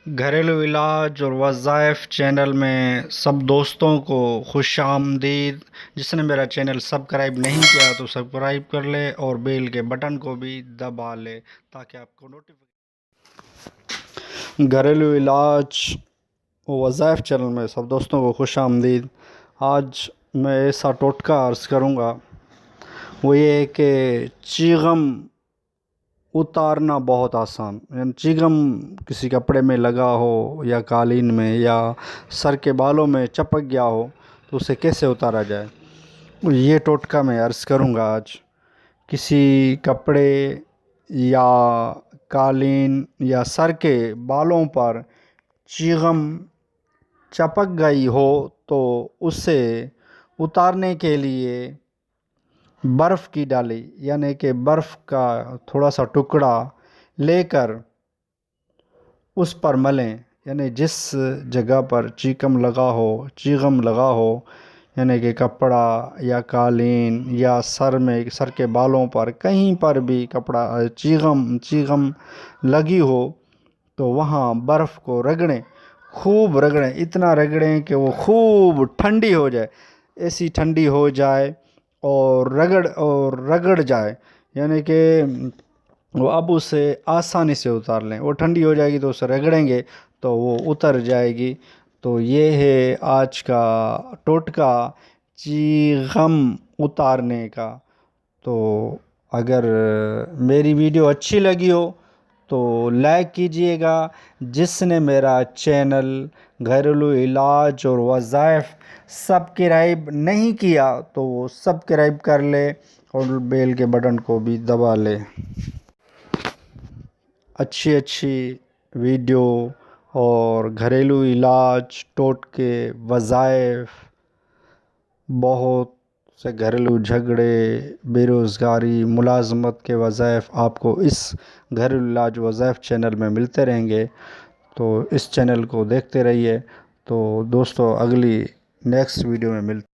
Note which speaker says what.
Speaker 1: گھریلو علاج اور وظائف چینل میں سب دوستوں کو خوش آمدید۔ جس نے میرا چینل سبسکرائب نہیں کیا تو سبسکرائب کر لے اور بیل کے بٹن کو بھی دبا لے تاکہ آپ کو گھریلو علاج و وظائف چینل میں سب دوستوں کو خوش آمدید۔ آج میں ایسا ٹوٹکا عرض کروں گا، وہ یہ ہے کہ چیغم اتارنا بہت آسان، یعنی چیغم کسی کپڑے میں لگا ہو یا قالین میں یا سر کے بالوں میں چپک گیا ہو تو اسے کیسے اتارا جائے، یہ ٹوٹکا میں عرض کروں گا آج۔ کسی کپڑے یا قالین یا سر کے بالوں پر چیغم چپک گئی ہو تو اسے اتارنے کے لیے برف کی ڈالی، یعنی کہ برف کا تھوڑا سا ٹکڑا لے کر اس پر ملیں، یعنی جس جگہ پر چیغم لگا ہو یعنی کہ کپڑا یا قالین یا سر کے بالوں پر کہیں پر بھی چیغم لگی ہو تو وہاں برف کو رگڑیں، خوب رگڑیں، اتنا رگڑیں کہ وہ خوب ٹھنڈی ہو جائے، ایسی ٹھنڈی ہو جائے اور رگڑ جائے، یعنی کہ وہ اب اسے آسانی سے اتار لیں۔ وہ ٹھنڈی ہو جائے گی تو اسے رگڑیں گے تو وہ اتر جائے گی۔ تو یہ ہے آج کا ٹوٹکا چیغم اتارنے کا۔ تو اگر میری ویڈیو اچھی لگی ہو تو لائک کیجئے گا۔ جس نے میرا چینل گھریلو علاج اور وظائف سبسکرائب نہیں کیا تو وہ سبسکرائب کر لے اور بیل کے بٹن کو بھی دبا لے۔ اچھی ویڈیو اور گھریلو علاج، ٹوٹکے، وظائف، بہت سے گھریلو جھگڑے، بے روزگاری، ملازمت کے وظائف آپ کو اس گھریلو علاج وظائف چینل میں ملتے رہیں گے، تو اس چینل کو دیکھتے رہیے۔ تو دوستو اگلی نیکسٹ ویڈیو میں ملتے